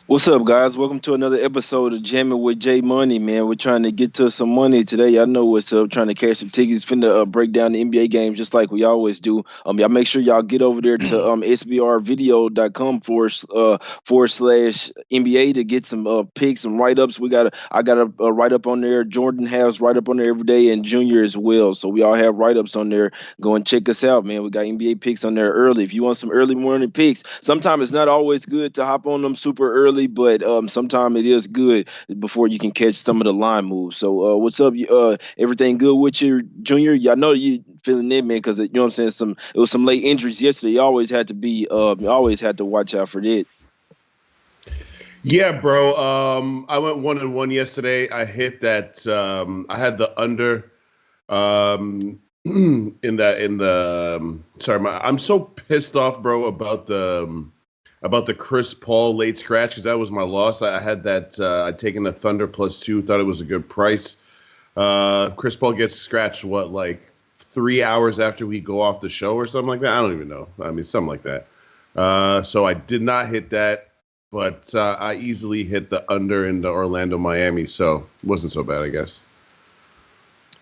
What's up, guys? Welcome to another episode of Jammin with J Money, man. We're trying to get to some money today. Y'all know what's up. Trying to cash some tickets. Finna break down the NBA games just like we always do. Y'all make sure y'all get over there to sbrvideo.com forward slash NBA to get some picks, some write ups. I got a write up on there. Jordan has write up on there every day, and Junior as well. So we all have write ups on there. Go and check us out, man. We got NBA picks on there early. If you want some early morning picks, sometimes it's not always good to hop on them super early, but sometimes it is good before you can catch some of the line moves. So what's up? Everything good with you, Junior? Y'all know you feeling it, man, because you know what I'm saying. It was some late injuries yesterday. You always had to you always had to watch out for that. Yeah, bro. I went 1-1 yesterday. I hit that. I had the under. Sorry, I'm so pissed off, bro, about the Chris Paul late scratch because that was my loss. I had that. I'd taken the Thunder +2. Thought it was a good price. Chris Paul gets scratched. What, like 3 hours after we go off the show or something like that? I don't even know. I mean, something like that. So I did not hit that, but I easily hit the under in the Orlando Miami. So it wasn't so bad, I guess.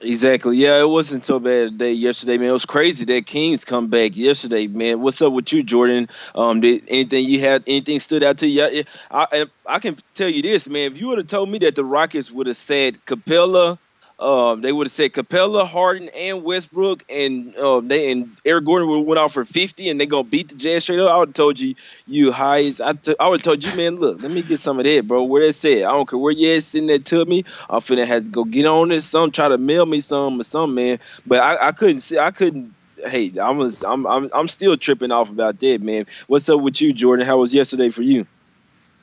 Exactly. Yeah, it wasn't so bad a day yesterday, man. It was crazy that Kings come back yesterday, man. What's up with you, Jordan? Did anything stood out to you? I can tell you this, man. If you would have told me that the Rockets would have said Capella, they would have said Capella, Harden, and Westbrook, and Eric Gordon would have went out for 50, and they gonna beat the Jazz straight up. I would have told you highest. I would have told you, man. Look, let me get some of that, bro. Where that's at? I don't care where you at, sending that to me. I'm finna have to go get on this. Some try to mail me some or something, man. But I couldn't see. I couldn't. Hey, I'm still tripping off about that, man. What's up with you, Jordan? How was yesterday for you?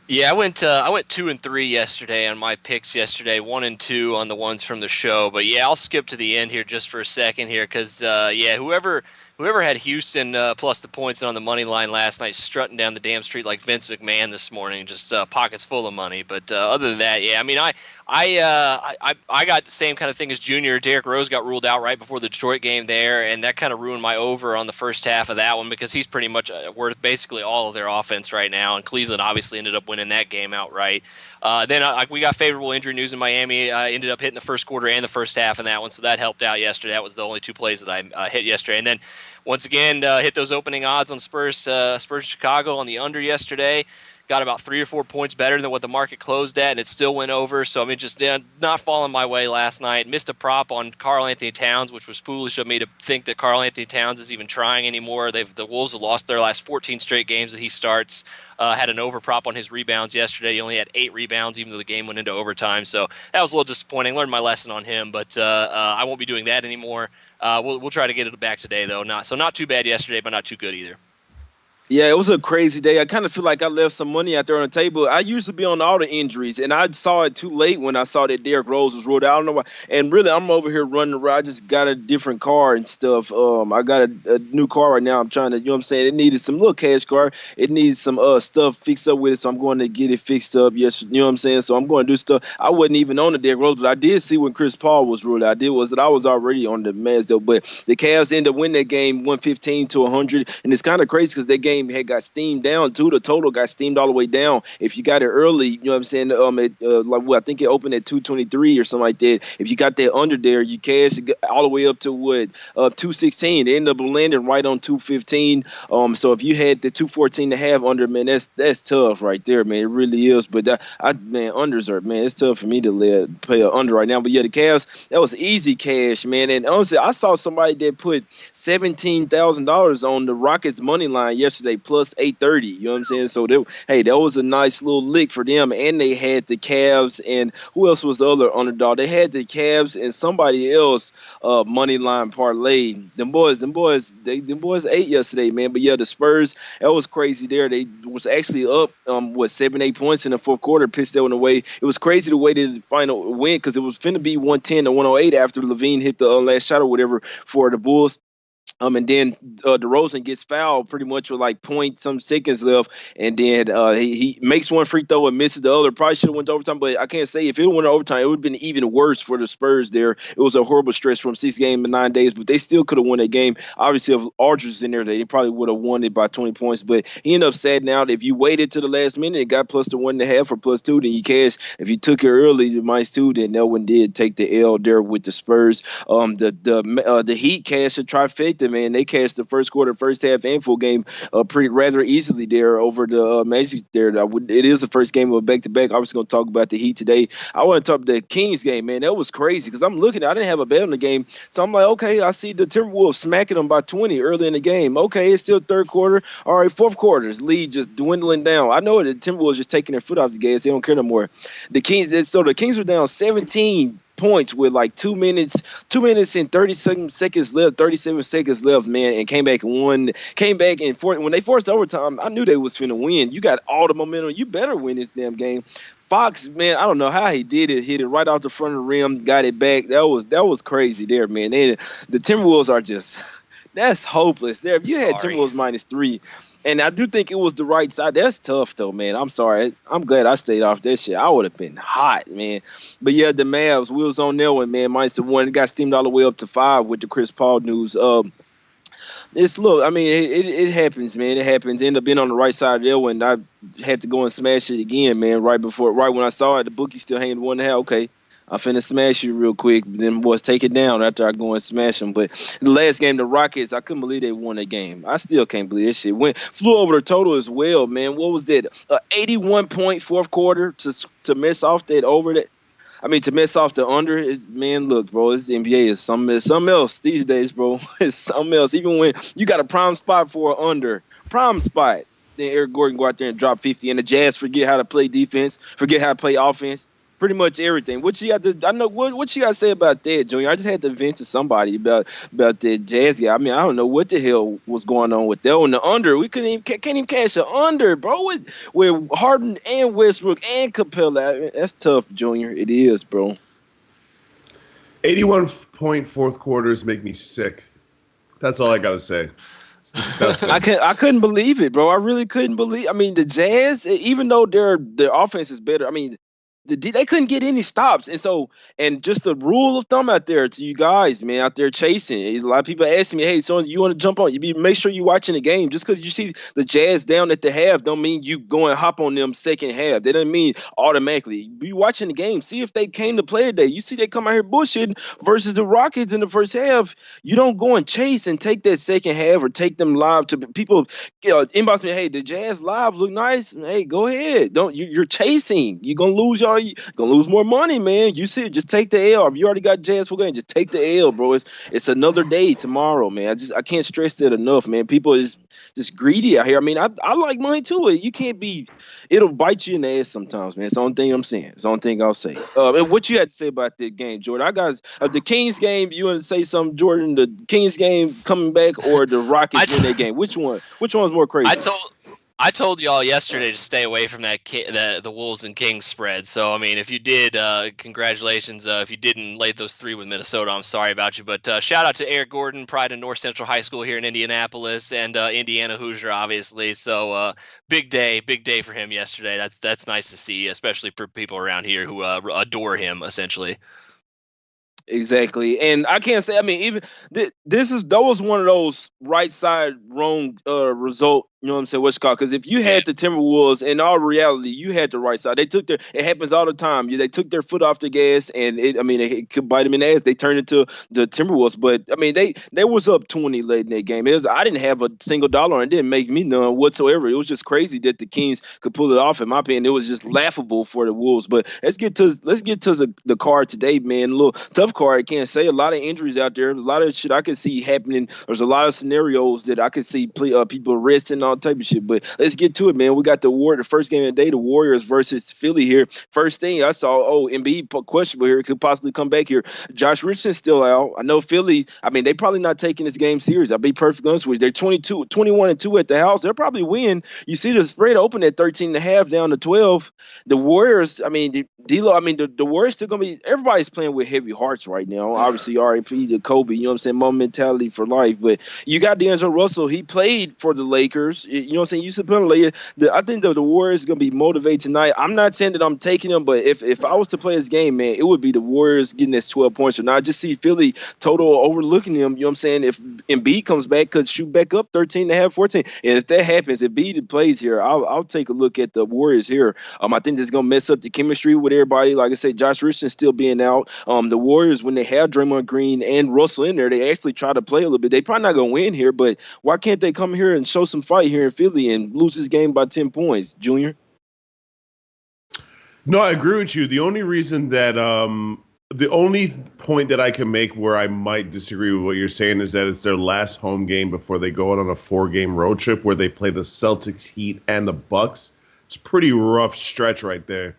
Yeah, I went 2-3 yesterday on my picks yesterday, 1-2 on the ones from the show. But yeah, I'll skip to the end here just for a second here because whoever had Houston plus the points and on the money line last night, strutting down the damn street like Vince McMahon this morning, just pockets full of money. But other than that, yeah, I mean, I got the same kind of thing as Junior. Derrick Rose got ruled out right before the Detroit game there, and that kind of ruined my over on the first half of that one because he's pretty much worth basically all of their offense right now. And Cleveland obviously ended up winning that game outright. Then we got favorable injury news in Miami. I ended up hitting the first quarter and the first half in that one, so that helped out yesterday. That was the only two plays that I hit yesterday. And then once again, hit those opening odds on Spurs Chicago on the under yesterday. Got about 3 or 4 points better than what the market closed at, and it still went over. So, I mean, just not falling my way last night. Missed a prop on Karl Anthony Towns, which was foolish of me to think that Karl Anthony Towns is even trying anymore. The Wolves have lost their last 14 straight games that he starts. Had an over prop on his rebounds yesterday. He only had 8 rebounds, even though the game went into overtime. So that was a little disappointing. Learned my lesson on him, but I won't be doing that anymore. We'll try to get it back today, though. Not too bad yesterday, but not too good either. Yeah, it was a crazy day. I kind of feel like I left some money out there on the table. I used to be on all the injuries, and I saw it too late when I saw that Derrick Rose was ruled out. I don't know why. And really, I'm over here running around. I just got a different car and stuff. I got a new car right now. I'm trying to, you know what I'm saying? It needed some little cash car. It needs some stuff fixed up with it, so I'm going to get it fixed up. Yes, you know what I'm saying? So I'm going to do stuff. I wasn't even on the Derrick Rose, but I did see when Chris Paul was ruled out. I was already on the Mavs, though. But the Cavs ended up winning that game 115 to 100, and it's kind of crazy because that game had got steamed down too. The total got steamed all the way down. If you got it early, you know what I'm saying? I think it opened at 223 or something like that. If you got that under there, you cash it all the way up to 216. It ended up landing right on 215. So if you had the 214 to have under, man, that's tough right there, man. It really is. But unders are, man, it's tough for me to play an under right now. But yeah, the Cavs, that was easy cash, man. And honestly, I saw somebody that put $17,000 on the Rockets money line yesterday plus 830. You know what I'm saying? So that was a nice little lick for them. And they had the Cavs, and who else was the other underdog? They had the Cavs and somebody else money line parlay. Them boys ate yesterday, man. But yeah, the Spurs, that was crazy there. They was actually up 7-8 points in the fourth quarter, pitched that one away. It was crazy the way the final went because it was finna be 110 to 108 after Levine hit the last shot or whatever for the Bulls. And then DeRozan gets fouled pretty much with like point some seconds left, and then he makes one free throw and misses the other. Probably should have went to overtime, but I can't say if it went to overtime, it would have been even worse for the Spurs. There, it was a horrible stretch from 6 games in 9 days, but they still could have won that game. Obviously, if Aldridge was in there, they probably would have won it by 20 points. But he ended up saddening out. If you waited to the last minute and got plus the 1.5 or plus 2, then you cashed. If you took it early, the -2, then no one did take the L there with the Spurs. The Heat cashed a trifecta, man. They cashed the first quarter, first half, and full game pretty rather easily there over the Magic there. It is the first game of a back-to-back. I was going to talk about the Heat today. I want to talk about the Kings game, man. That was crazy because I'm looking. I didn't have a bet on the game, so I'm like, okay, I see the Timberwolves smacking them by 20 early in the game. Okay, it's still third quarter. All right, fourth quarter's lead just dwindling down. I know the Timberwolves just taking their foot off the gas. They don't care no more. The Kings were down 17 points with like 2 minutes and 37 seconds left, man, and came back and won. When they forced overtime, I knew they was finna win. You got all the momentum. You better win this damn game. Fox, man, I don't know how he did it. Hit it right off the front of the rim, got it back. That was crazy there, man. The Timberwolves are just that's hopeless there. If you had Timberwolves -3. And I do think it was the right side. That's tough, though, man. I'm sorry. I'm glad I stayed off that shit. I would have been hot, man. But, yeah, the Mavs, we was on there one, man. -1. It got steamed all the way up to 5 with the Chris Paul news. It happens, man. It happens. Ended up being on the right side of there when I had to go and smash it again, man, right when I saw it. The bookie still hanging 1.5. Okay. I'm finna smash you real quick, then boys take it down after I go and smash them. But the last game, the Rockets, I couldn't believe they won that game. I still can't believe this shit. Flew over the total as well, man. What was that? 81-point fourth quarter to mess off that over that. I mean, to mess off the under is, man, look, bro, this NBA is something else these days, bro. It's something else. Even when you got a prime spot for an under, prime spot, then Eric Gordon go out there and drop 50, and the Jazz forget how to play defense, forget how to play offense. Pretty much everything. What you got to say about that, Junior? I just had to vent to somebody about the Jazz guy. I mean, I don't know what the hell was going on with that on the under. We can't even cash an under, bro. With Harden and Westbrook and Capella. I mean, that's tough, Junior. It is, bro. 81-point fourth quarters make me sick. That's all I gotta say. It's disgusting. I couldn't believe it, bro. I really couldn't believe. I mean, the Jazz, even though their offense is better, I mean, they couldn't get any stops, and just the rule of thumb out there to you guys, man, out there chasing. A lot of people asking me, hey, so you want to jump on? Make sure you're watching the game. Just because you see the Jazz down at the half, don't mean you go and hop on them second half. That doesn't mean automatically. Be watching the game. See if they came to play today. You see they come out here bullshitting versus the Rockets in the first half. You don't go and chase and take that second half or take them live to people. Inbox me, hey, the Jazz live look nice. Hey, go ahead. You're chasing. You're gonna lose y'all. You're gonna lose more money, man. You see it, just take the L. If you already got Jazz full game, just take the L, bro. It's another day tomorrow, man. I can't stress that enough, man. People is just greedy out here. I mean, I like money too. You can't be. It'll bite you in the ass sometimes, man. It's the only thing I'm saying. It's the only thing I'll say. And what you had to say about that game, Jordan? I got the Kings game. You want to say something, Jordan? The Kings game coming back or the Rockets win that game? Which one? Which one's more crazy? I told y'all yesterday to stay away from the Wolves and Kings spread. So, I mean, if you did, congratulations. If you didn't lay those 3 with Minnesota, I'm sorry about you. But shout out to Eric Gordon, pride of North Central High School here in Indianapolis, and Indiana Hoosier, obviously. So, big day for him yesterday. That's nice to see, especially for people around here who adore him, essentially. Exactly, and I can't say. I mean, even that was one of those right side wrong result. You know what I'm saying? What's called? Because if you had the Timberwolves, in all reality, you had the right side. They took it happens all the time. They took their foot off the gas, and it could bite them in the ass. They turned it to the Timberwolves, but I mean, they was up 20 late in that game. I didn't have a single dollar, and it didn't make me none whatsoever. It was just crazy that the Kings could pull it off. In my opinion, it was just laughable for the Wolves. But let's get to the card today, man. A little tough card. I can't say a lot of injuries out there. A lot of shit I could see happening. There's a lot of scenarios that I could see people resting on. Type of shit, but let's get to it, man. We got the first game of the day, the Warriors versus Philly here. First thing I saw, Embiid questionable here, could possibly come back here. Josh Richardson's still out. I know Philly, I mean, they probably not taking this game serious. I'll be perfectly honest with you. They're 21-2 at the house. They'll probably win. You see the spread open at 13.5 down to 12. The Warriors, I mean, D'Lo, I mean, the Warriors still gonna be. Everybody's playing with heavy hearts right now. Obviously, RIP to Kobe. You know what I'm saying? Mom mentality for life. But you got D'Angelo Russell. He played for the Lakers. You know what I'm saying? You used to play on the Lakers. I think the Warriors gonna be motivated tonight. I'm not saying that I'm taking them, but if I was to play this game, man, it would be the Warriors getting this 12 points. Or not. I just see Philly total overlooking them. You know what I'm saying? If Embiid comes back, could shoot back up 13 and a half, 14. And if that happens, if Embiid plays here, I'll take a look at the Warriors here. I think that's gonna mess up the chemistry with everybody. Like I said, Josh Richardson still being out. The Warriors, when they have Draymond Green and Russell in there, they actually try to play a little bit. They probably not gonna win here, but why can't they come here and show some fight here in Philly and lose this game by 10 points, Junior? No, I agree with you. The only reason that the only point that I can make where I might disagree with what you're saying is that it's their last home game before they go out on a 4-game road trip where they play the Celtics, Heat, and the Bucks. It's a pretty rough stretch right there.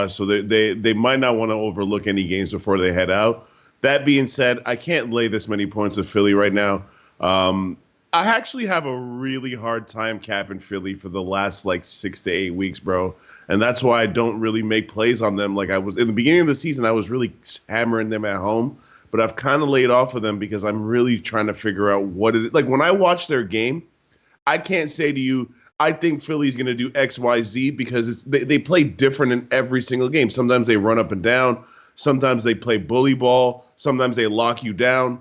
So they might not want to overlook any games before they head out. That being said, I can't lay this many points with Philly right now. I actually have a really hard time capping Philly for the last 6 to 8 weeks, bro. And that's why I don't really make plays on them like I was in the beginning of the season. I was really hammering them at home, but I've kind of laid off of them because I'm really trying to figure out what it is. Like when I watch their game, I can't say to you, I think Philly's going to do X, Y, Z because they play different in every single game. Sometimes they run up and down. Sometimes they play bully ball. Sometimes they lock you down.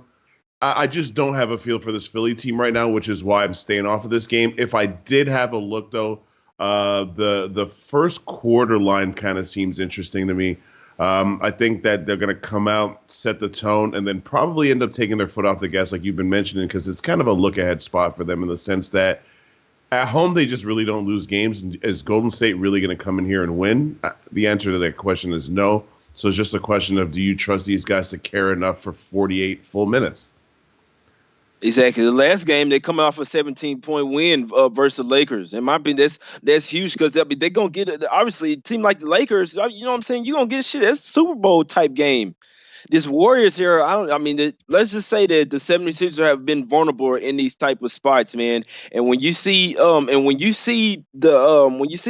I just don't have a feel for this Philly team right now, which is why I'm staying off of this game. If I did have a look, though, the first quarter line kind of seems interesting to me. I think that they're going to come out, set the tone, and then probably end up taking their foot off the gas like you've been mentioning because it's kind of a look-ahead spot for them in the sense that at home they just really don't lose games. And is Golden State really going to come in here and win? The answer to that question is no. So it's just a question of do you trust these guys to care enough for 48 full minutes? Exactly. The last game, they come off a 17-point win versus the Lakers. In my opinion, that's huge because they're going to get it. Obviously, a team like the Lakers, you know what I'm saying? You're going to get shit. That's a Super Bowl type game. This Warriors here, let's just say that the 76ers have been vulnerable in these type of spots, man. And when you see the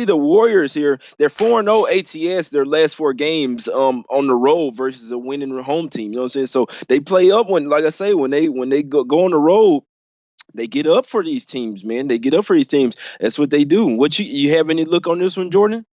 Warriors here, they're 4-0 ATS their last 4 games on the road versus a winning home team. You know what I'm saying? So they play up when they go on the road. They get up for these teams, man. They get up for these teams. That's what they do. What you have any look on this one, Jordan?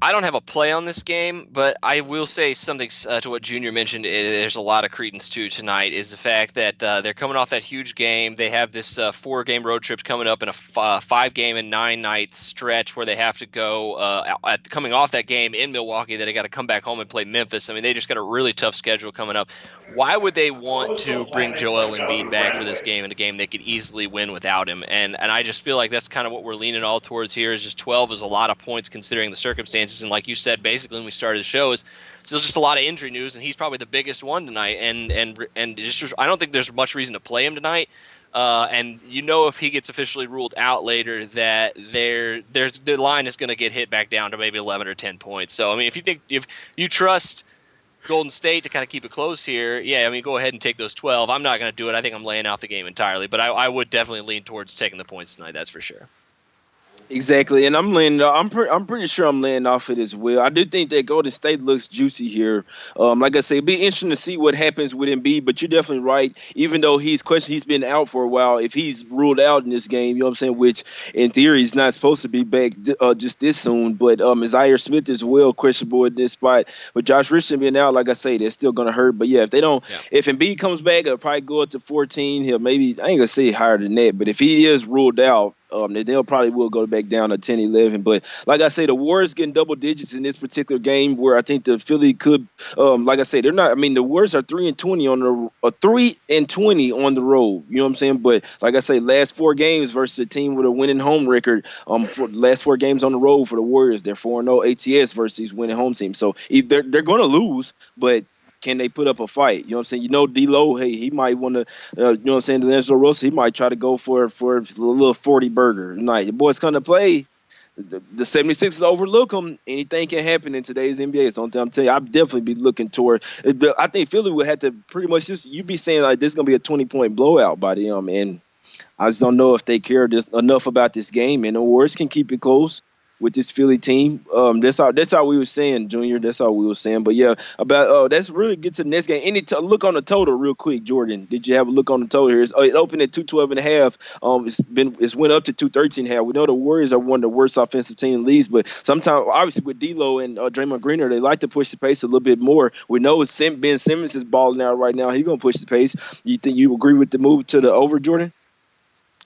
I don't have a play on this game, but I will say something to what Junior mentioned. There's a lot of credence to tonight is the fact that they're coming off that huge game. They have this 4-game road trip coming up in a 5-game and 9-night stretch where they have to go coming off that game in Milwaukee. That they got to come back home and play Memphis. I mean, they just got a really tough schedule coming up. Why would they want to bring Joel Embiid back for this game in a game they could easily win without him? And I just feel like that's kind of what we're leaning all towards here. Is just 12 is a lot of points considering the circumstances. And like you said, basically when we started the show, is still just a lot of injury news, and he's probably the biggest one tonight. And just I don't think there's much reason to play him tonight. And if he gets officially ruled out later, that their line is going to get hit back down to maybe 11 or 10 points. So I mean, if you trust Golden State to kind of keep it close here, go ahead and take those 12. I'm not going to do it. I think I'm laying out the game entirely, but I would definitely lean towards taking the points tonight. That's for sure. Exactly, and I'm pretty sure I'm laying off it as well. I do think that Golden State looks juicy here. Like I say, it'd be interesting to see what happens with Embiid, but you're definitely right. Even though he's been out for a while, if he's ruled out in this game, you know what I'm saying, which in theory he's not supposed to be back just this soon. But Zaire Smith as well questionable in this spot. With Josh Richardson being out, like I say, that's still gonna hurt. But yeah, if Embiid comes back, it'll probably go up to 14. He'll maybe I ain't gonna say higher than that, but if he is ruled out, they'll probably will go back down to 10, 11. But like I say, the Warriors getting double digits in this particular game where I think the Philly could, like I say, they're not. I mean, the Warriors are 3-20 on the 3-20 on the road. You know what I'm saying? But like I say, last 4 games versus a team with a winning home record. For the last 4 games on the road for the Warriors, they're 4-0 ATS versus these winning home teams. So they're going to lose, but can they put up a fight? You know what I'm saying? D'Lo, hey, he might want to, you know what I'm saying, D'Angelo Russell, he might try to go for a little 40 burger tonight. The boys going to play. The 76ers overlook them. Anything can happen in today's NBA. So I'm telling you, I'd definitely be looking toward. I think Philly would have to pretty much you'd be saying like this is going to be a 20-point blowout by them. And I just don't know if they care enough about this game. And the Warriors can keep it close. with this Philly team. That's all we were saying, Junior. That's all we were saying. But yeah, about that's really get to the next game. Look on the total real quick, Jordan. Did you have a look on the total here? It opened at 212.5. It's went up to 213.5. We know the Warriors are one of the worst offensive team in the league, but sometimes obviously with D'Lo and Draymond Green, they like to push the pace a little bit more. We know Ben Simmons is balling out right now. He's gonna push the pace. You think you agree with the move to the over, Jordan?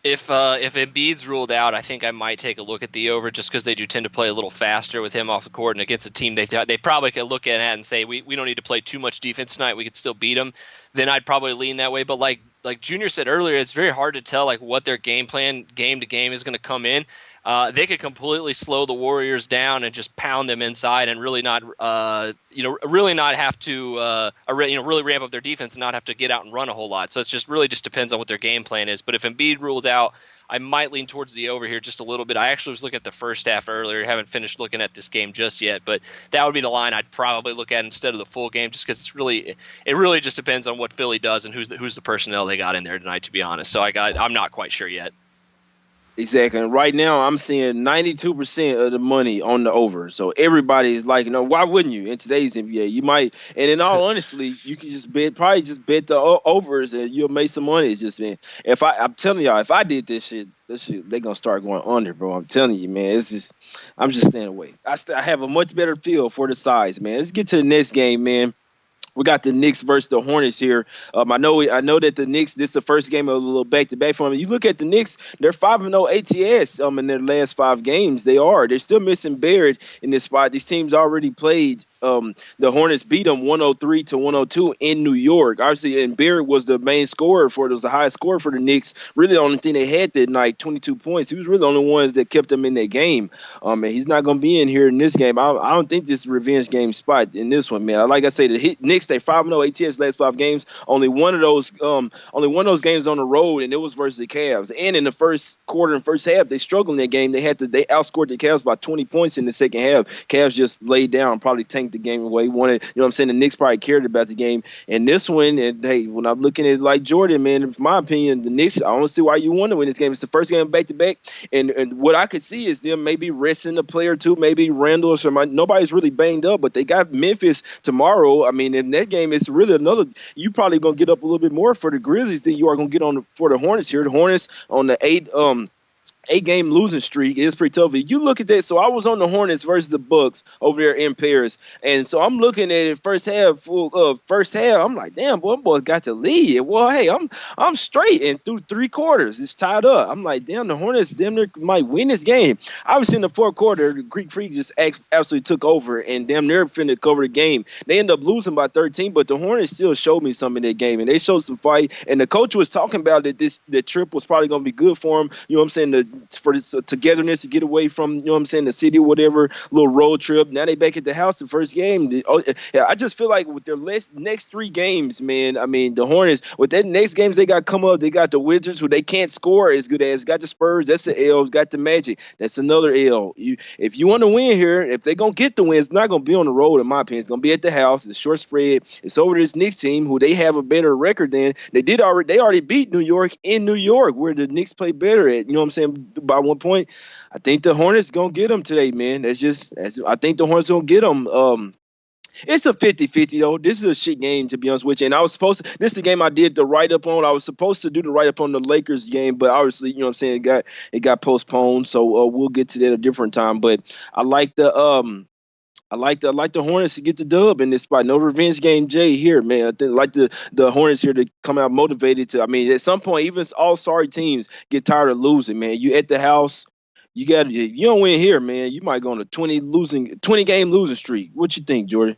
If Embiid's ruled out, I think I might take a look at the over just because they do tend to play a little faster with him off the court and against a team they probably could look at it and say we don't need to play too much defense tonight. We could still beat them. Then I'd probably lean that way. But like Junior said earlier, it's very hard to tell like what their game plan game to game is going to come in. They could completely slow the Warriors down and just pound them inside and really not really not have to really ramp up their defense and not have to get out and run a whole lot. So it's just really just depends on what their game plan is. But if Embiid rules out, I might lean towards the over here just a little bit. I actually was looking at the first half earlier. Haven't finished looking at this game just yet, but that would be the line I'd probably look at instead of the full game, just because it really just depends on what Philly does and who's the personnel they got in there tonight. To be honest, so I'm not quite sure yet. Exactly. And right now, I'm seeing 92% of the money on the over. So everybody's like, why wouldn't you in today's NBA? You might, and in all honesty, you can just bet the overs and you'll make some money. It's just, man, I'm telling y'all, if I did this shit, they're gonna start going under, bro. I'm telling you, man. I'm just staying away. I have a much better feel for the size, man. Let's get to the next game, man. We got the Knicks versus the Hornets here. I know that the Knicks, this is the first game of a little back-to-back for them. You look at the Knicks, they're 5-0 ATS in their last 5 games. They're still missing Barrett in this spot. These teams already played. The Hornets beat them 103-102 in New York. Obviously, and Barrett was the main scorer was the highest scorer for the Knicks. Really, the only thing they had that night, 22 points. He was really the only ones that kept them in that game. And he's not going to be in here in this game. I don't think this is a revenge game spot in this one, man. Like I say, the Knicks, they 5-0 ATS last 5 games. Only one of those games on the road, and it was versus the Cavs. And in the first quarter and first half, they struggled in that game. They outscored the Cavs by 20 points in the second half. Cavs just laid down, probably tanked the game away. Wanted, you know what I'm saying? The Knicks probably cared about the game. And this one, and hey, when I'm looking at it like Jordan, man, in my opinion, the Knicks, I don't see why you want to win this game. It's the first game back-to-back. And what I could see is them maybe resting a player or two, maybe Randall or somebody. Nobody's really banged up, but they got Memphis tomorrow. I mean, in that game, it's really you probably going to get up a little bit more for the Grizzlies than you are going to get for the Hornets here. The Hornets on the 8-game losing streak is pretty tough. If you look at that, so I was on the Hornets versus the Bucks over there in Paris, and so I'm looking at it first half. I'm like, damn, boy got to lead. Well, hey, I'm straight, and through 3 quarters, it's tied up. I'm like, damn, the Hornets, might win this game. Obviously, in the 4th quarter, the Greek Freak just absolutely took over, and damn near finna cover the game. They end up losing by 13, but the Hornets still showed me something in that game, and they showed some fight. And the coach was talking about that the trip was probably going to be good for him. You know what I'm saying? For this togetherness to get away from, you know what I'm saying, the city or whatever, little road trip. Now they back at the house the first game. I just feel like with their next 3 games, man, I mean, the Hornets, with that next games they got come up, they got the Wizards, who they can't score as good as, got the Spurs, that's the L, got the Magic, that's another L. If you want to win here, if they're going to get the win, it's not going to be on the road, in my opinion. It's going to be at the house. It's a short spread. It's over this Knicks team, who they have a better record than. They already beat New York in New York, where the Knicks play better at, you know what I'm saying, by 1 point. I think the Hornets gonna get them today, man. I think the Hornets gonna get them. It's a 50-50 though. This is a shit game, to be honest with you. And this is the game I did the write-up on. I was supposed to do the write-up on the Lakers game, but obviously, you know what I'm saying, it got postponed. So we'll get to that at a different time. But I like the Hornets to get the dub in this spot. No revenge game, Jay, here, man. I think like the Hornets here to come out motivated to. I mean, at some point, even all sorry teams get tired of losing, man. You at the house, you don't win here, man. You might go on a 20-game losing streak. What you think, Jordan?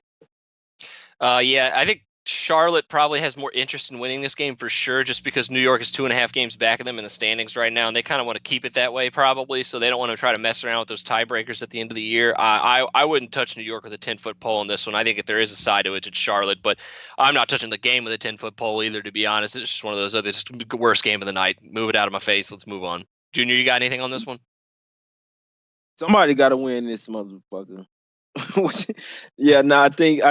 Yeah, I think Charlotte probably has more interest in winning this game for sure, just because New York is 2.5 games back of them in the standings right now, and they kind of want to keep it that way probably, so they don't want to try to mess around with those tiebreakers at the end of the year. I wouldn't touch New York with a 10-foot pole on this one. I think if there is a side to it, it's Charlotte, but I'm not touching the game with a 10-foot pole either, to be honest. It's just one of those other worst game of the night. Move it out of my face. Let's move on. Junior, you got anything on this one? Somebody got to win this motherfucker. Yeah, no, I think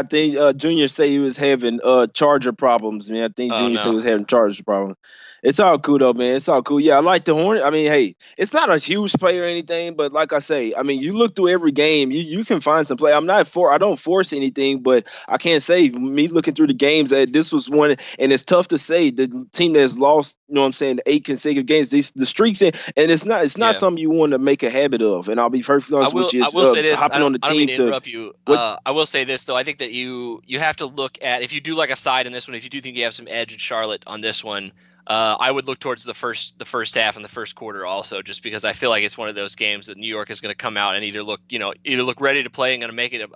Junior say he was having charger problems, man. I think Junior said he was having charger problems. It's all cool though, man. It's all cool. Yeah, I like the Hornet. I mean, hey, it's not a huge play or anything, but like I say, I mean, you look through every game, you can find some play. I don't force anything, but I can't say me looking through the games that this was one, and it's tough to say the team that's lost. You know what I'm saying? 8 consecutive games, the streaks, and it's not Yeah. something you want to make a habit of. And I'll be perfectly I honest with will. you, I will say this. hopping on the I don't mean team to to interrupt you. what. I will say this though. I think that you have to look at, if you do like a side in this one. If you do think you have some edge in Charlotte on this one, I would look towards the first half and the first quarter also, just because I feel like it's one of those games that New York is going to come out and either look ready to play and going to make it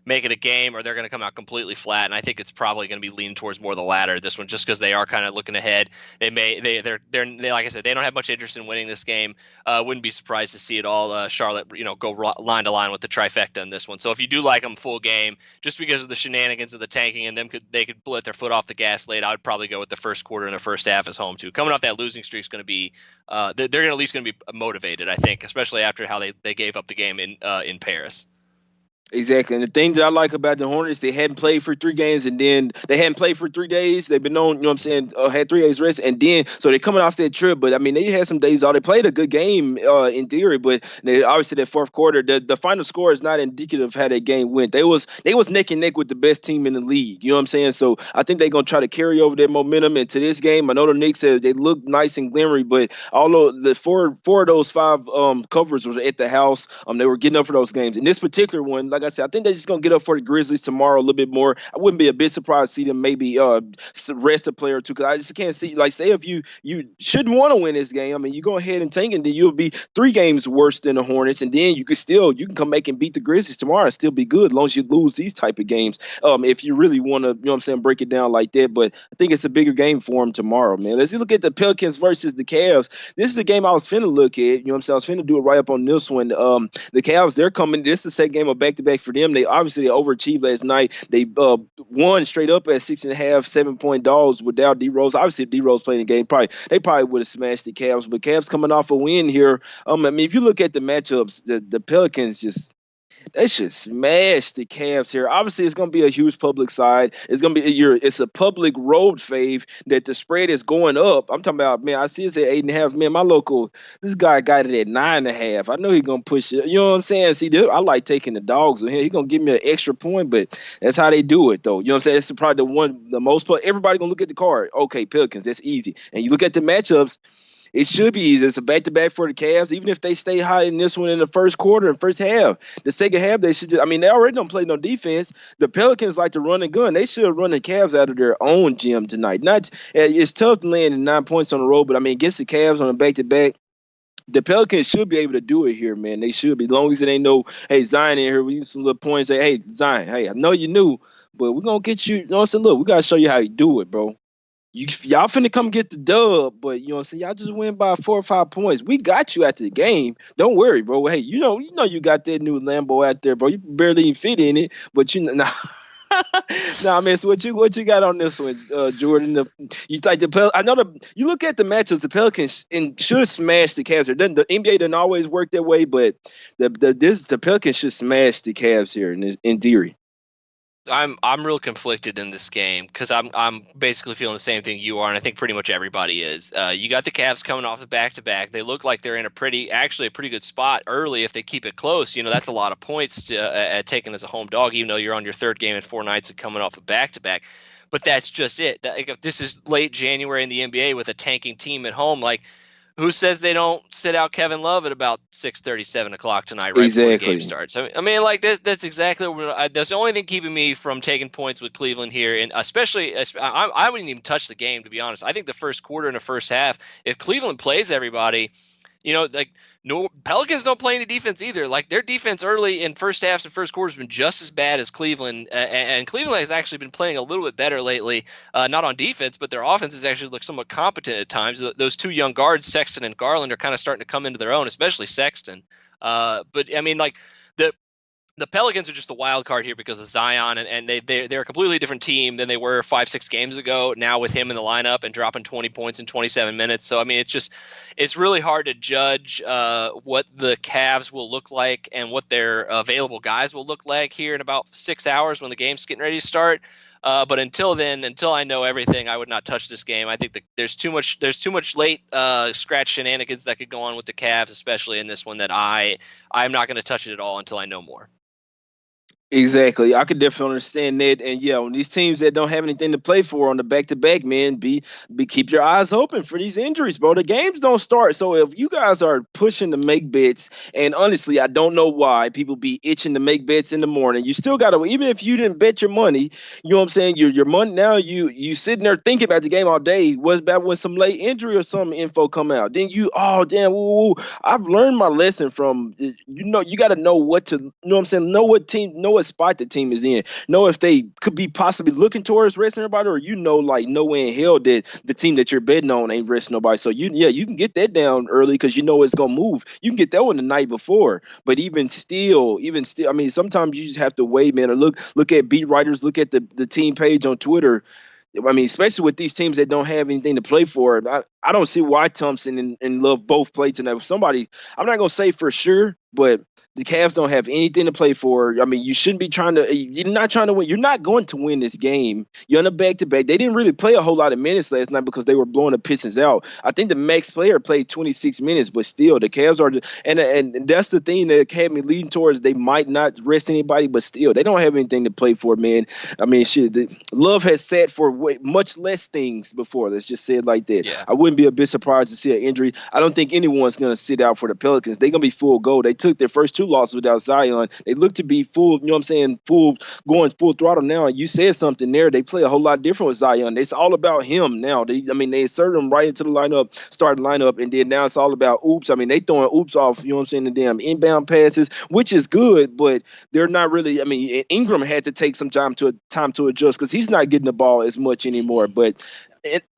make it a game, or they're going to come out completely flat. And I think it's probably going to be leaning towards more the latter this one, just because they are kind of looking ahead. They're like I said, they don't have much interest in winning this game. Wouldn't be surprised to see it all Charlotte go line to line with the trifecta in this one. So if you do like them full game, just because of the shenanigans of the tanking and they could let their foot off the gas late, I would probably go with the first quarter and the first half as home too. Coming off that losing streak is going to be they're at least going to be motivated, I think, especially after how they gave up the game in Paris. Exactly. And the thing that I like about the Hornets, they hadn't played for 3 games, and then they hadn't played for 3 days. They've been on, you know what I'm saying, had 3 days rest. And then, so they're coming off that trip. But, I mean, they had some days off. They played a good game in theory, but obviously that fourth quarter, the final score is not indicative of how that game went. They was neck and neck with the best team in the league. You know what I'm saying? So I think they're going to try to carry over their momentum into this game. I know the Knicks, they look nice and glimmery, but although the four of those 5 covers was at the house, they were getting up for those games. In this particular one, like I said, I think they're just gonna get up for the Grizzlies tomorrow a little bit more. I wouldn't be a bit surprised to see them maybe rest a player or two, because I just can't see, like, say if you shouldn't want to win this game. I mean, you go ahead and tank, and then you'll be 3 games worse than the Hornets, and then you can come back and beat the Grizzlies tomorrow and still be good, as long as you lose these type of games. If you really want to, you know what I'm saying, break it down like that. But I think it's a bigger game for them tomorrow, man. Let's look at the Pelicans versus the Cavs. This is a game I was finna look at. You know what I'm saying? I was finna do it right up on this one. The Cavs, they're coming. This is the second game of back-to-back for them. They overachieved last night. They won straight up at 6.5, 7-point dogs without D Rose. Obviously, if D Rose played the game, they probably would have smashed the Cavs. But Cavs coming off a win here. I mean, if you look at the matchups, the Pelicans they should smash the Cavs here. Obviously, it's going to be a huge public side. It's a public road fave that the spread is going up. I'm talking about, man, I see it's at 8.5. Man, this guy got it at 9.5. I know he's going to push it. You know what I'm saying? See, I like taking the dogs with him. He's going to give me an extra point, but that's how they do it, though. You know what I'm saying? It's probably the most play. Everybody going to look at the card. Okay, Pelicans, that's easy. And you look at the matchups, it should be easy. It's a back-to-back for the Cavs, even if they stay high in this one in the first quarter and first half. The second half, they should they already don't play no defense. The Pelicans like to run and gun. They should run the Cavs out of their own gym tonight. It's tough to land in 9 points on the road, but, I mean, against the Cavs on a back-to-back, the Pelicans should be able to do it here, man. They should be. As long as it ain't no, hey, Zion in here, we use some little points. Say, hey, Zion, hey, I know you knew, but we're going to get you. You know what I'm saying? Look, we got to show you how you do it, bro. Y'all finna come get the dub, but you know what I'm saying? Y'all just win by 4 or 5 points. We got you after the game. Don't worry, bro. Hey, you know you got that new Lambo out there, bro. You barely even fit in it, but nah, man. So what you got on this one, Jordan? You think you look at the matchups, the Pelicans should smash the Cavs here. The NBA doesn't always work that way, but the Pelicans should smash the Cavs here in theory. I'm real conflicted in this game because I'm basically feeling the same thing you are, and I think pretty much everybody is. You got the Cavs coming off the back-to-back. They look like they're in a pretty good spot early if they keep it close. You know, that's a lot of points at taking as a home dog, even though you're on your third game in 4 nights and coming off a back-to-back. But that's just it. If this is late January in the NBA with a tanking team at home, like, who says they don't sit out Kevin Love at about 6:30, 7 o'clock tonight, right before the game starts? I mean, like, that's exactly that's the only thing keeping me from taking points with Cleveland here, and especially I wouldn't even touch the game, to be honest. I think the first quarter and the first half, if Cleveland plays everybody, you know, like, no, Pelicans don't play any defense either. Like, their defense early in first halves and first quarters has been just as bad as Cleveland. And Cleveland has actually been playing a little bit better lately, not on defense, but their offense has actually looked somewhat competent at times. Those 2 young guards, Sexton and Garland, are kind of starting to come into their own, especially Sexton. But, I mean, like, the Pelicans are just a wild card here because of Zion, and they're a completely different team than they were 5-6 games ago. Now with him in the lineup and dropping 20 points in 27 minutes, so I mean, it's really hard to judge what the Cavs will look like and what their available guys will look like here in about 6 hours when the game's getting ready to start. But until then, until I know everything, I would not touch this game. I think there's too much late scratch shenanigans that could go on with the Cavs, especially in this one, that I'm not going to touch it at all until I know more. Exactly. I could definitely understand that. And yeah, on these teams that don't have anything to play for on the back-to-back, man, be keep your eyes open for these injuries, bro. The games don't start. So if you guys are pushing to make bets, and honestly, I don't know why people be itching to make bets in the morning. You still gotta, even if you didn't bet your money, you know what I'm saying? Your money now, you sitting there thinking about the game all day. What's bad when some late injury or some info come out? Then oh damn, woo, I've learned my lesson from you gotta know what to what I'm saying, know what team, know what spot the team is in, know if they could be possibly looking towards resting everybody, or like no way in hell that the team that you're betting on ain't resting nobody. So you can get that down early because you know it's gonna move. You can get that one the night before, but even still, I mean, sometimes you just have to wait, man, or look at beat writers, look at the team page on Twitter. I mean, especially with these teams that don't have anything to play for, I don't see why Thompson and Love both play tonight. If somebody, I'm not gonna say for sure, but the Cavs don't have anything to play for. I mean, you shouldn't be trying to. You're not trying to win. You're not going to win this game. You're on a back-to-back. They didn't really play a whole lot of minutes last night because they were blowing the Pistons out. I think the max player played 26 minutes, but still, the Cavs are. And that's the thing that had me leading towards. They might not rest anybody, but still, they don't have anything to play for, man. I mean, shit. Love has sat for much less things before. Let's just say it like that. Yeah. I wouldn't be a bit surprised to see an injury. I don't think anyone's going to sit out for the Pelicans. They're going to be full go. They took their first two losses without Zion. They look to be full, you know what I'm saying, going full throttle now. And you said something there. They play a whole lot different with Zion. It's all about him now. They inserted him right into the lineup, starting lineup, and then now it's all about oops. I mean, they throwing oops off, you know what I'm saying, the damn inbound passes, which is good, but they're not really. I mean, Ingram had to take some time to adjust because he's not getting the ball as much anymore. But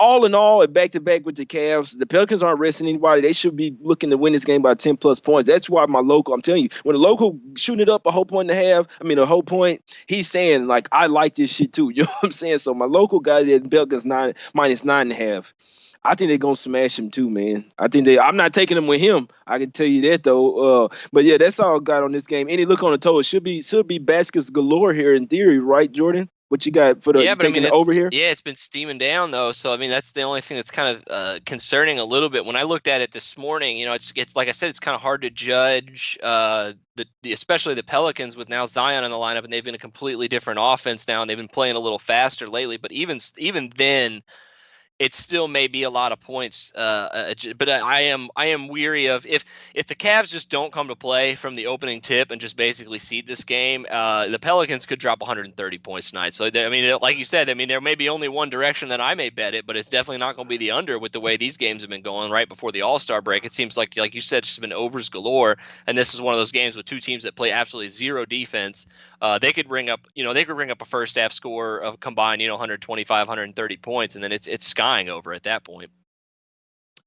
all in all, back-to-back with the Cavs, the Pelicans aren't resting anybody. They should be looking to win this game by 10-plus points. That's why my local, I'm telling you, when the local shooting it up a whole point, he's saying, like, I like this shit too. You know what I'm saying? So my local got it at Pelicans -9.5. I think they're going to smash him too, man. I'm not taking him with him. I can tell you that, though. But, yeah, that's all I got on this game. Any look on the total, should be baskets galore here in theory, right, Jordan? What you got for taking it over here? Yeah, it's been steaming down though. So I mean, that's the only thing that's kind of concerning a little bit. When I looked at it this morning, it's like I said, it's kind of hard to judge especially the Pelicans with now Zion in the lineup, and they've been a completely different offense now, and they've been playing a little faster lately. But even then, it still may be a lot of points, but I am weary of if the Cavs just don't come to play from the opening tip and just basically seed this game, the Pelicans could drop 130 points tonight. So I mean, like you said, I mean there may be only one direction that I may bet it, but it's definitely not going to be the under with the way these games have been going right before the All-Star break. It seems like you said, it's just been overs galore, and this is one of those games with two teams that play absolutely zero defense. They could ring up a first half score of combined 125, 130 points, and then it's skying over at that point.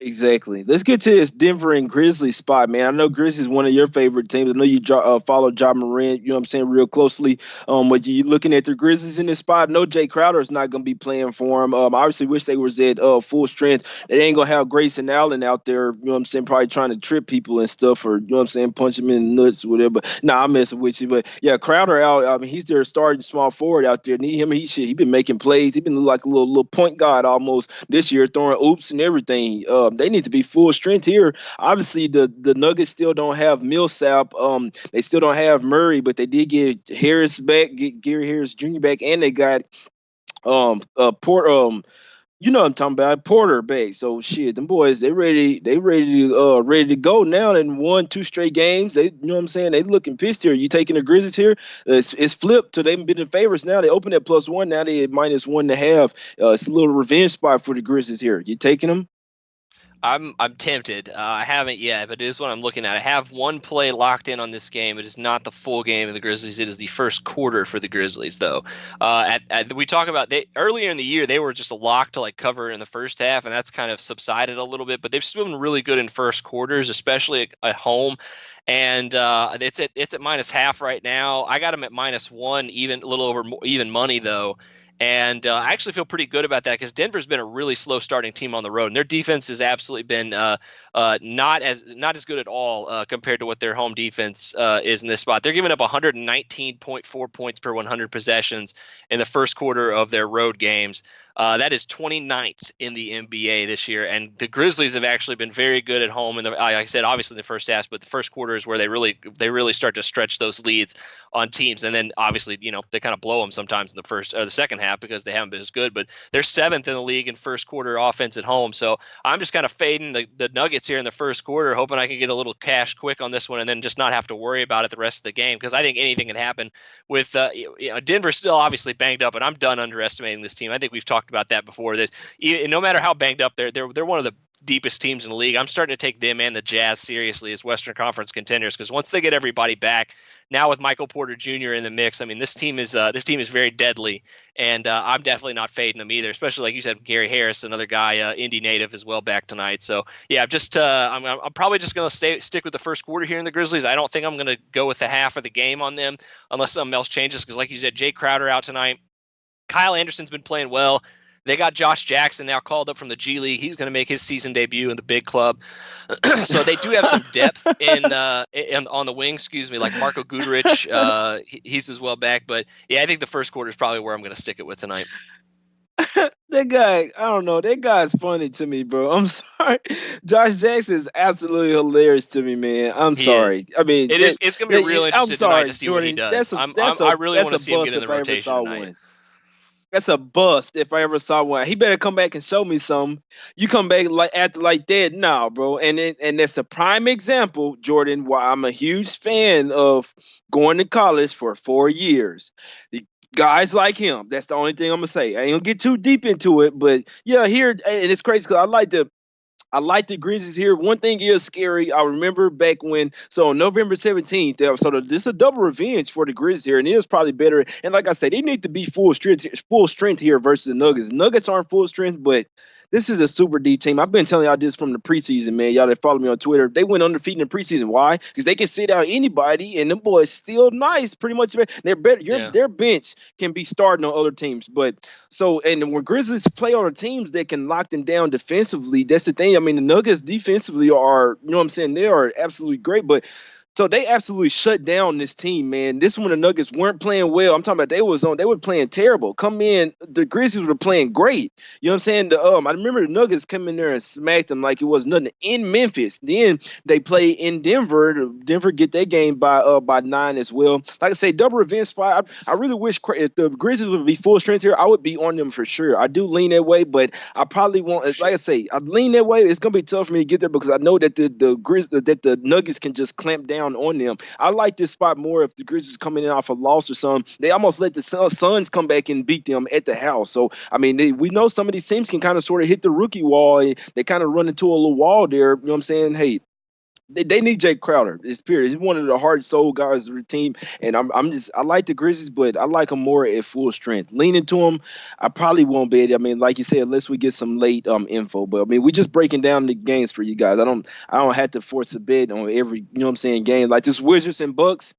Exactly. Let's get to this Denver and Grizzlies spot, man. I know Grizzlies is one of your favorite teams. I know you follow Jammin, you know what I'm saying, real closely. But you looking at the Grizzlies in this spot. No, Jay Crowder is not going to be playing for him. Obviously wish they was at full strength. They ain't going to have Grayson Allen out there, you know what I'm saying, probably trying to trip people and stuff, or, you know what I'm saying, punch them in the nuts or whatever. But nah, I'm messing with you. But yeah, Crowder out. I mean, he's their starting small forward out there. He been making plays. He been like a little point guard almost this year, throwing oops and everything. They need to be full strength here. Obviously, the Nuggets still don't have Millsap. They still don't have Murray, but they did get Harris back, get Gary Harris Jr. back, and they got Porter. You know what I'm talking about, Porter back. So shit, them boys, they ready to go now. And won 2 straight games. They, you know what I'm saying, they looking pissed here. You taking the Grizzlies here? It's flipped. So they've been in favors now. They opened at +1. Now they at -1.5. It's a little revenge spot for the Grizzlies here. You taking them? I'm tempted. I haven't yet, but it is what I'm looking at. I have one play locked in on this game. It is not the full game of the Grizzlies. It is the first quarter for the Grizzlies, though. We talk about earlier in the year, they were just a lock to like cover in the first half, and that's kind of subsided a little bit. But they've still been really good in first quarters, especially at home. And it's at -0.5 right now. I got them at -1, even a little over even money though. And I actually feel pretty good about that because Denver's been a really slow starting team on the road, and their defense has absolutely been not as good at all compared to what their home defense is in this spot. They're giving up 119.4 points per 100 possessions in the first quarter of their road games. That is 29th in the NBA this year, and the Grizzlies have actually been very good at home. And like I said, obviously in the first half, but the first quarter is where they really start to stretch those leads on teams. And then obviously, they kind of blow them sometimes in the first or the second half because they haven't been as good. But they're 7th in the league in first quarter offense at home. So I'm just kind of fading the Nuggets here in the first quarter, hoping I can get a little cash quick on this one and then just not have to worry about it the rest of the game, because I think anything can happen with Denver's still obviously banged up, and I'm done underestimating this team. I think we've talked about that before, that no matter how banged up they're one of the deepest teams in the league. I'm starting to take them and the Jazz seriously as Western Conference contenders, because once they get everybody back, now with Michael Porter Jr. in the mix, I mean, this team is very deadly, and I'm definitely not fading them either. Especially like you said, Gary Harris, another guy, Indy native as well, back tonight. So yeah, I'm probably just gonna stick with the first quarter here in the Grizzlies. I don't think I'm gonna go with the half of the game on them unless something else changes, because like you said, Jay Crowder out tonight. Kyle Anderson's been playing well. They got Josh Jackson now called up from the G League. He's going to make his season debut in the big club. So they do have some depth on the wing, like Marko Guduric. He's as well back. But, yeah, I think the first quarter is probably where I'm going to stick it with tonight. That guy, I don't know. That guy's funny to me, bro. I'm sorry. Josh Jackson is absolutely hilarious to me, man. I'm sorry. I mean, it's going to be real interesting tonight to see what he does. I really want to see him get in the rotation tonight. That's a bust if I ever saw one. He better come back and show me something. You come back like that, nah, bro. And that's a prime example, Jordan, why I'm a huge fan of going to college for 4 years. The guys like him. That's the only thing I'm gonna say. I ain't gonna get too deep into it, but yeah, here, and it's crazy because I like the Grizzlies here. One thing is scary. I remember back when, so on November 17th, this is a double revenge for the Grizzlies here, and it is probably better. And like I said, they need to be full strength here versus the Nuggets. Nuggets aren't full strength, but this is a super deep team. I've been telling y'all this from the preseason, man. Y'all that follow me on Twitter, they went undefeated in the preseason. Why? Because they can sit out anybody, and them boys still nice, pretty much. They're better. Their bench can be starting on other teams. But and when Grizzlies play other teams, they can lock them down defensively. That's the thing. I mean, the Nuggets defensively are, you know what I'm saying? They are absolutely great, but. So they absolutely shut down this team, man. This one, the Nuggets weren't playing well. I'm talking about they were playing terrible. Come in, the Grizzlies were playing great. You know what I'm saying? I remember the Nuggets come in there and smacked them like it was nothing in Memphis. Then they play in Denver. Denver get their game by 9 as well. Like I say, double revenge spot. I really wish if the Grizzlies would be full strength here, I would be on them for sure. I do lean that way, but I probably won't. Like I say, I lean that way. It's gonna be tough for me to get there because I know that the Nuggets can just clamp down on them. I like this spot more if the Grizzlies coming in off a loss or something. They almost let the Suns come back and beat them at the house. So, I mean, we know some of these teams can kind of sort of hit the rookie wall. And they kind of run into a little wall there. You know what I'm saying? Hey, they need Jay Crowder. It's period. He's one of the hard soul guys of the team, and I like the Grizzlies, but I like them more at full strength. Leaning to them, I probably won't bet. I mean, like you said, unless we get some late info. But I mean, we're just breaking down the games for you guys. I don't have to force a bet on every, you know what I'm saying, game like this Wizards and Bucks.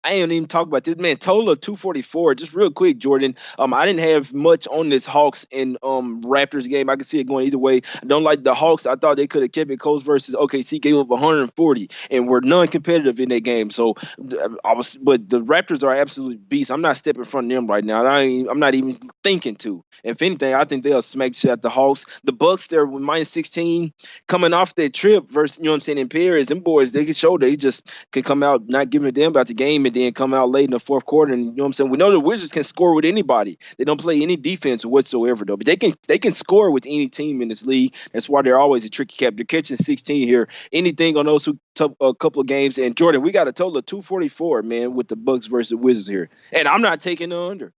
I ain't even talk about this, man. Total of 244. Just real quick, Jordan. I didn't have much on this Hawks and Raptors game. I can see it going either way. I don't like the Hawks. I thought they could have kept it close versus OKC. Gave up 140 and were non-competitive in that game. So but the Raptors are absolute beasts. I'm not stepping in front of them right now. I'm not even thinking to. If anything, I think they'll smack shit at the Hawks. The Bucks, they're with minus 16 coming off their trip versus, you know what I'm saying, in Paris. Them boys, they can show they just can come out not giving a damn about the game and then come out late in the fourth quarter. And you know what I'm saying? We know the Wizards can score with anybody. They don't play any defense whatsoever, though. But they can score with any team in this league. That's why they're always a tricky cap. They're catching 16 here. Anything on those a couple of games. And Jordan, we got a total of 244, man, with the Bucks versus Wizards here. And I'm not taking the under.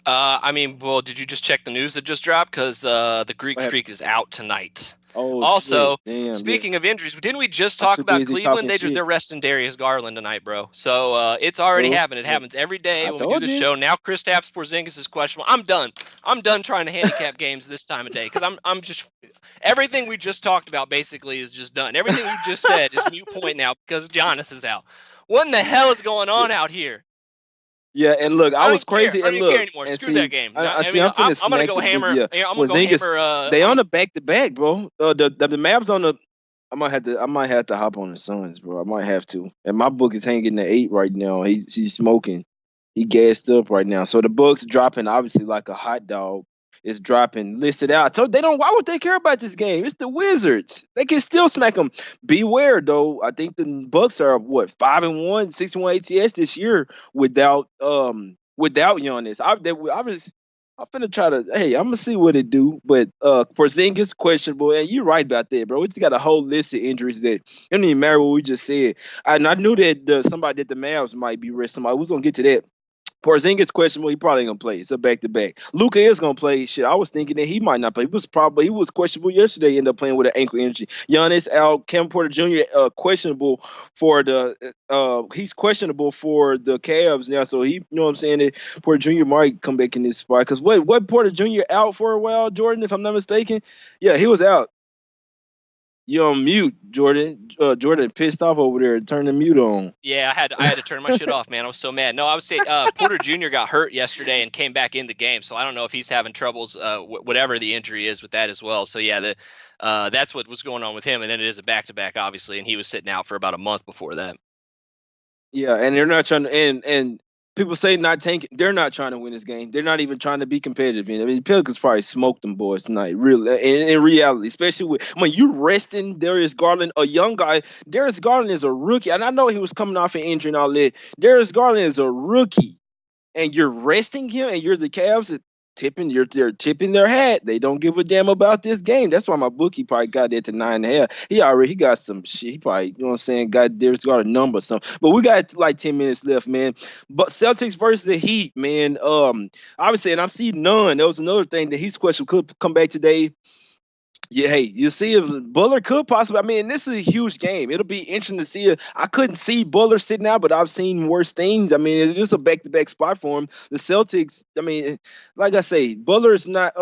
I mean, well, did you just check the news that just dropped? Because the Greek Freak is out tonight. Oh, also, damn, speaking of injuries, didn't we just talk about Cleveland? They're resting Darius Garland tonight, bro. So it's already happened. It happens every day when we do the show. Now Kristaps Porzingis is questionable. I'm done. I'm done trying to handicap games this time of day because I'm just everything we just talked about basically is just done. Everything you just said is mute point now because Giannis is out. What in the hell is going on out here? Yeah, and look, I I was don't care. crazy, I don't and even care look, anymore. and Screw that see, game. I I see. mean, I'm finna I'm gonna smack go the book. hammer. Yeah, Yeah, I'm gonna go Porzingis, hammer. they on the back to back, bro. The Mavs on the. I might have to hop on the Suns, bro. I might have to. And my book is hanging at 8 right now. He's smoking. He gassed up right now. So the book's dropping obviously like a hot dog. It's dropping listed out. So they don't. Why would they care about this game? It's the Wizards. They can still smack them. Beware though. I think the Bucks are what 5-1, 61 ATS this year without Giannis. I'm finna try to. Hey, I'm gonna see what it do. But Porzingis questionable, and you're right about that, bro. We just got a whole list of injuries that it don't even matter what we just said. And I knew that somebody that the Mavs might be resting. Somebody was gonna get to that. Porzingis questionable. He probably ain't gonna play. It's a back to back. Luka is gonna play. Shit, I was thinking that he might not play. He was questionable yesterday. Ended up playing with an ankle injury. Giannis out. Kevin Porter Jr. Questionable for the. He's questionable for the Cavs now. So he, you know what I'm saying. That Porter Jr. might come back in this spot. Because what Porter Jr. out for a while, Jordan, if I'm not mistaken. Yeah, he was out. You're on mute, Jordan. Jordan pissed off over there. Turn the mute on. Yeah, I had to turn my shit off, man. I was so mad. No, I was saying Porter Jr. got hurt yesterday and came back in the game, so I don't know if he's having troubles, whatever the injury is with that as well. So yeah, that's what was going on with him, and then it is a back-to-back, obviously, and he was sitting out for about a month before that. Yeah, and they're not trying to, and people say not tanking. They're not trying to win this game. They're not even trying to be competitive. I mean, Pelicans probably smoked them boys tonight. Really, in reality, especially when you resting Darius Garland, a young guy. Darius Garland is a rookie, and I know he was coming off an injury and all that. Darius Garland is a rookie, and you're resting him, and you're the Cavs. They're tipping their hat. They don't give a damn about this game. That's why my bookie probably got it to 9.5. He got some shit. He probably, you know what I'm saying, there's got a number or something. But we got like 10 minutes left, man. But Celtics versus the Heat, man. Obviously, and I'm seeing none. That was another thing that Heat's question could come back today. Yeah, hey, you see if Buller could possibly. I mean, this is a huge game. It'll be interesting to see. I couldn't see Buller sitting out, but I've seen worse things. I mean, it's just a back-to-back spot for him. The Celtics. I mean, like I say, Buller's not.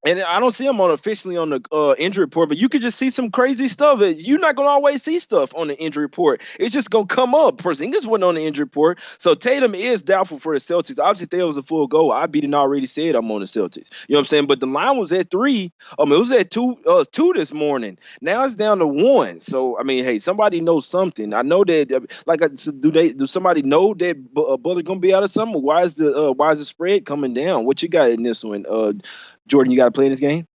And I don't see him officially on the injury report, but you could just see some crazy stuff. You're not gonna always see stuff on the injury report. It's just gonna come up. Porzingis wasn't on the injury report, so Tatum is doubtful for the Celtics. Obviously, if there was a full goal, I'd be already said I'm on the Celtics. You know what I'm saying? But the line was at 3. It was at 2 this morning. Now it's down to 1. So I mean, hey, somebody knows something. I know that. Do somebody know that Butler gonna be out of something? Why is the spread coming down? What you got in this one? Jordan, you got to play in this game?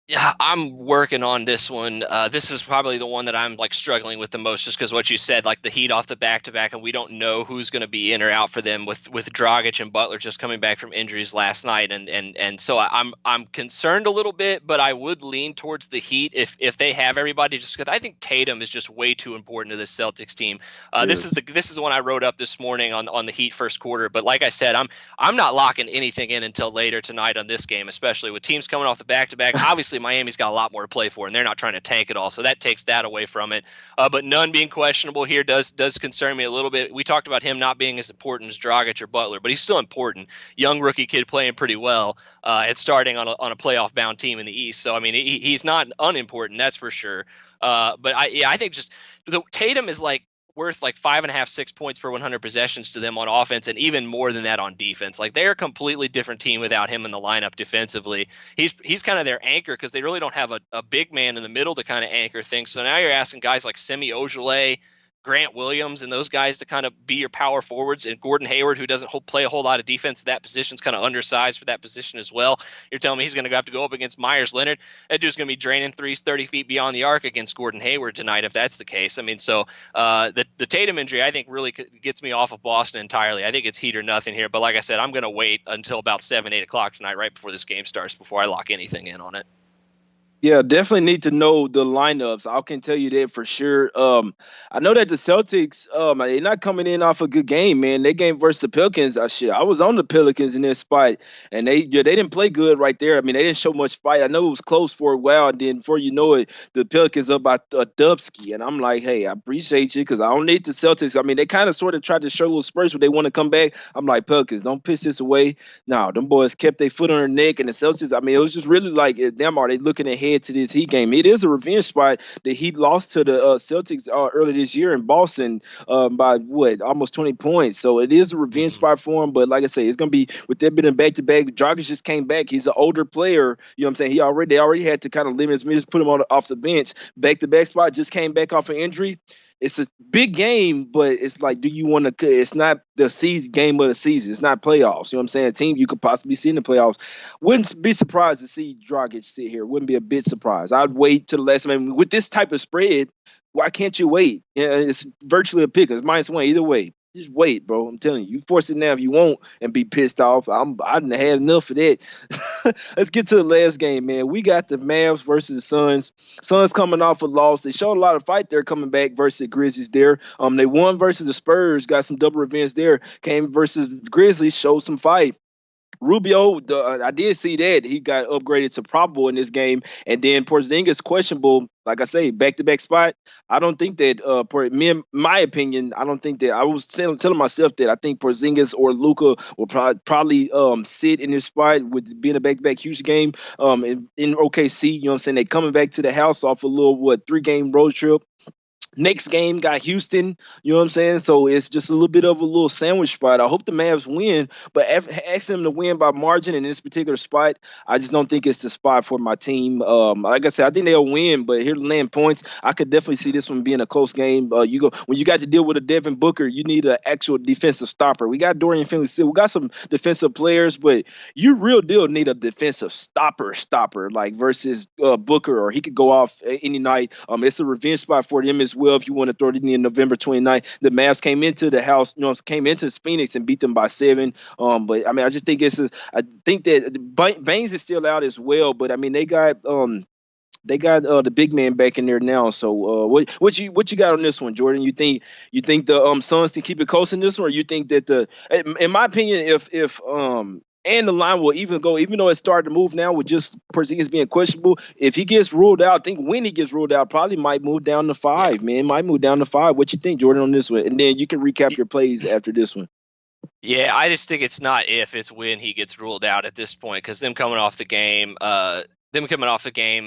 Yeah, I'm working on this one. This is probably the one that I'm like struggling with the most, just because what you said, like the Heat off the back-to-back, and we don't know who's going to be in or out for them with Dragic and Butler just coming back from injuries last night, and so I'm concerned a little bit, but I would lean towards the Heat if they have everybody, just because I think Tatum is just way too important to this Celtics team. This is the one I wrote up this morning on the Heat first quarter, but like I said, I'm not locking anything in until later tonight on this game, especially with teams coming off the back-to-back. Obviously, Miami's got a lot more to play for, and they're not trying to tank it all, so that takes that away from it. But none being questionable here does concern me a little bit. We talked about him not being as important as Dragic or Butler, but he's still important. Young rookie kid playing pretty well and starting on a playoff-bound team in the East. So, I mean, he's not unimportant, that's for sure. But I think just Tatum is like worth like 5.5, 6 points per 100 possessions to them on offense, and even more than that on defense. Like, they're a completely different team without him in the lineup defensively. He's kind of their anchor because they really don't have a big man in the middle to kind of anchor things. So now you're asking guys like Semi Ojeleye, Grant Williams, and those guys to kind of be your power forwards, and Gordon Hayward, who doesn't play a whole lot of defense at that position, is kind of undersized for that position as well. You're telling me he's going to have to go up against Myers Leonard? That dude's going to be draining threes 30 feet beyond the arc against Gordon Hayward tonight, if that's the case. I mean, so the Tatum injury, I think, really gets me off of Boston entirely. I think it's Heat or nothing here. But like I said, I'm going to wait until about 7, 8 o'clock tonight, right before this game starts, before I lock anything in on it. Yeah, definitely need to know the lineups. I can tell you that for sure. I know that the Celtics, they're not coming in off a good game, man. They game versus the Pelicans. I was on the Pelicans in their spot, and they didn't play good right there. I mean, they didn't show much fight. I know it was close for a while, and then before you know it, the Pelicans up by a Dubsky, and I'm like, hey, I appreciate you because I don't need the Celtics. I mean, they kind of sort of tried to show little spurts, but they want to come back. I'm like, Pelicans, don't piss this away. No, them boys kept their foot on their neck, and the Celtics. I mean, it was just really like, damn, are they looking ahead? head to this Heat game. It is a revenge spot. The Heat lost to the Celtics early this year in Boston by almost 20 points. So it is a revenge spot for him. But like I say, it's gonna be with that bit of back-to-back. Dragic just came back. He's an older player. You know what I'm saying? They already had to kind of limit his minutes, put him off the bench. Back-to-back spot, just came back off an injury. It's a big game, but it's like, do you want to? It's not the game of the season. It's not playoffs. You know what I'm saying? A team you could possibly see in the playoffs. Wouldn't be surprised to see Dragic sit here. Wouldn't be a bit surprised. I'd wait to the last minute. With this type of spread, why can't you wait? Yeah, it's virtually a pick. It's -1 either way. Just wait, bro. I'm telling you. You force it now if you won't and be pissed off. I done had enough of that. Let's get to the last game, man. We got the Mavs versus the Suns. Suns coming off a loss. They showed a lot of fight there coming back versus the Grizzlies there. They won versus the Spurs. Got some double revenge there. Came versus Grizzlies. Showed some fight. Rubio, I did see that he got upgraded to probable in this game, and then Porzingis questionable. Like I say, back-to-back spot. I don't think that, in my opinion, I don't think that. I was telling myself that I think Porzingis or Luka will probably sit in his spot with being a back-to-back huge game in OKC. You know what I'm saying? They coming back to the house off a little 3-game road trip. Next game got Houston, you know what I'm saying? So it's just a little bit of a little sandwich spot. I hope the Mavs win, but ask them to win by margin in this particular spot. I just don't think it's the spot for my team. Like I said, I think they'll win, but here to land points, I could definitely see this one being a close game. When you got to deal with a Devin Booker, you need an actual defensive stopper. We got Dorian Finney-Smith. We got some defensive players, but you real deal need a defensive stopper like versus Booker, or he could go off any night. It's a revenge spot for them as well. If you want to throw it in November 29th, the Mavs came into the house, came into Phoenix and beat them by 7. But I mean, I just think I think that Baines is still out as well. But I mean, they got the big man back in there now. So what you got on this one, Jordan? You think the Suns can keep it close in this one, or you think that in my opinion, if and the line will even go, even though it's starting to move now with just Porzingis being questionable. If he gets ruled out, I think when he gets ruled out, probably might move down to 5, man. Might move down to 5. What you think, Jordan, on this one? And then you can recap your plays after this one. Yeah, I just think it's not if, it's when he gets ruled out at this point, because them coming off the game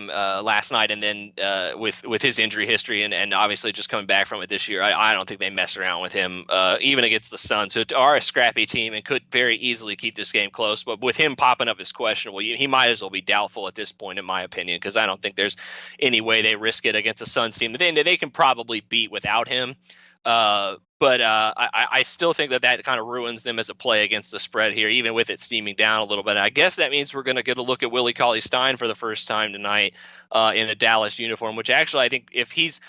last night, and then with his injury history and obviously just coming back from it this year, I don't think they mess around with him even against the Suns, who are a scrappy team and could very easily keep this game close. But with him popping up as questionable, he might as well be doubtful at this point, in my opinion, because I don't think there's any way they risk it against a Suns team that they can probably beat without him. But I still think that kind of ruins them as a play against the spread here, even with it steaming down a little bit. I guess that means we're going to get a look at Willie Cauley-Stein for the first time tonight in a Dallas uniform, which actually I think if he's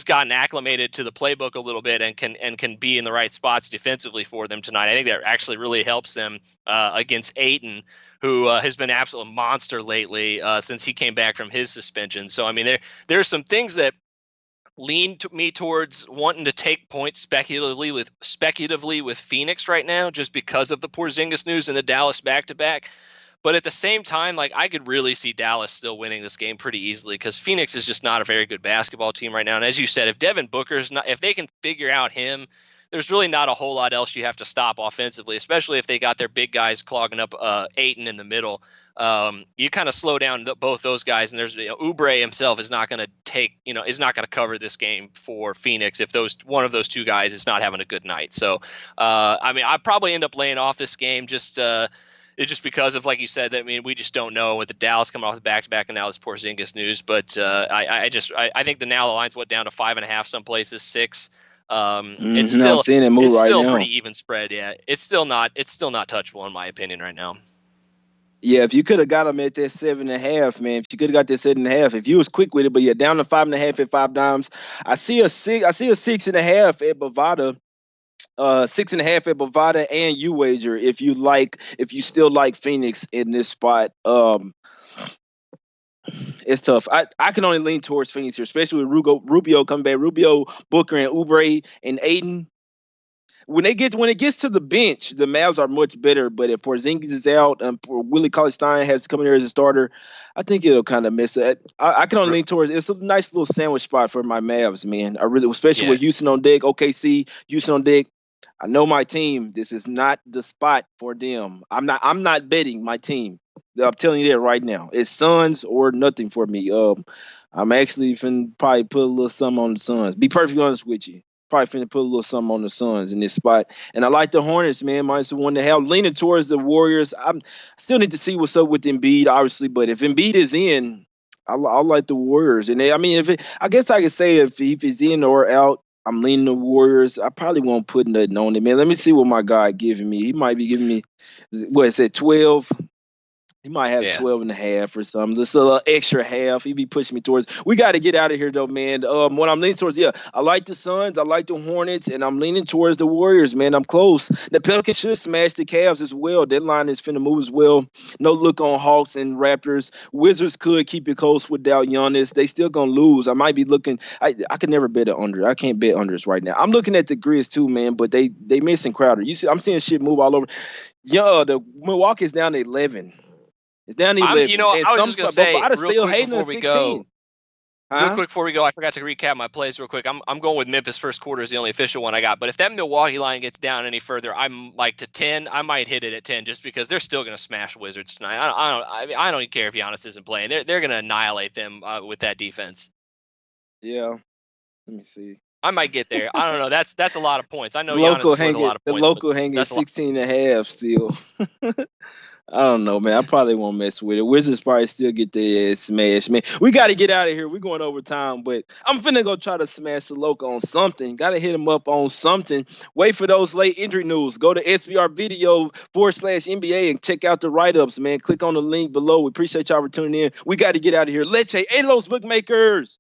gotten acclimated to the playbook a little bit and can be in the right spots defensively for them tonight, I think that actually really helps them against Ayton, who has been an absolute monster lately since he came back from his suspension. So I mean, there's some things that lean me towards wanting to take points speculatively with Phoenix right now, just because of the Porzingis news and the Dallas back-to-back. But at the same time, like, I could really see Dallas still winning this game pretty easily, because Phoenix is just not a very good basketball team right now. And as you said, if Devin Booker's not, if they can figure out him, there's really not a whole lot else you have to stop offensively, especially if they got their big guys clogging up Ayton in the middle. You kind of slow down both those guys, and there's Oubre himself is not going to cover this game for Phoenix if one of those two guys is not having a good night. So I mean, I probably end up laying off this game just because of, like you said, that, I mean, we just don't know with the Dallas coming off the back-to-back and now this Porzingis news. But I think the line's down to 5.5 some places, 6. It's still pretty even spread. Yeah, it's still not touchable in my opinion right now. Yeah, if you could have got them at that 7.5, man. If you could have got that 7.5, if you was quick with it, but yeah, down to 5.5 at 5 dimes. I see a 6.5 at Bovada. 6.5 at Bovada and U-Wager if you still like Phoenix in this spot. It's tough. I can only lean towards Phoenix here, especially with Rubio coming back. Rubio, Booker, and Oubre and Ayton. When it gets to the bench, the Mavs are much better. But if Porzingis is out and Willie Cauley-Stein has to come in there as a starter, I think it'll kind of miss it. I can only lean towards it's a nice little sandwich spot for my Mavs, man. I really, especially with Houston on deck, OKC, Houston on deck. I know my team. This is not the spot for them. I'm not betting my team. I'm telling you that right now. It's Suns or nothing for me. I'm actually finna probably put a little something on the Suns. Be perfectly honest with you. Probably finna put a little something on the Suns in this spot. And I like the Hornets, man. Minus the one to have. Leaning towards the Warriors. I still need to see what's up with Embiid, obviously. But if Embiid is in, I like the Warriors. And I mean, I guess I could say if he's in or out, I'm leaning the Warriors. I probably won't put nothing on it, man. Let me see what my guy giving me. He might be giving me, what is it, 12? He might have Yeah. 12 and a half or something. Just a little extra half. He be pushing me towards. We got to get out of here, though, man. What I'm leaning towards, I like the Suns. I like the Hornets. And I'm leaning towards the Warriors, man. I'm close. The Pelicans should smash the Cavs as well. Deadline is finna move as well. No look on Hawks and Raptors. Wizards could keep it close without Giannis. They still going to lose. I might be looking. I could never bet it under. I can't bet unders right now. I'm looking at the Grizz, too, man. But they missing Crowder. You see, I'm seeing shit move all over. The Milwaukee's down to 11. It's down to 11. I was just going to say, I'd real still quick hating before at we 16. go, Huh? real quick before we go, I forgot to recap my plays real quick. I'm going with Memphis first quarter is the only official one I got. But if that Milwaukee line gets down any further, I'm like to 10. I might hit it at 10 just because they're still going to smash Wizards tonight. I don't even care if Giannis isn't playing. They're going to annihilate them with that defense. Yeah. Let me see. I might get there. I don't know. That's a lot of points. I know Giannis scores a lot of points. The local hang at 16 and a half still. I don't know, man. I probably won't mess with it. Wizards probably still get their ass smashed, man. We got to get out of here. We're going overtime, but I'm finna go try to smash the local on something. Got to hit him up on something. Wait for those late injury news. Go to SBR Video /NBA and check out the write-ups, man. Click on the link below. We appreciate y'all for tuning in. We got to get out of here. Leche, hey, those bookmakers.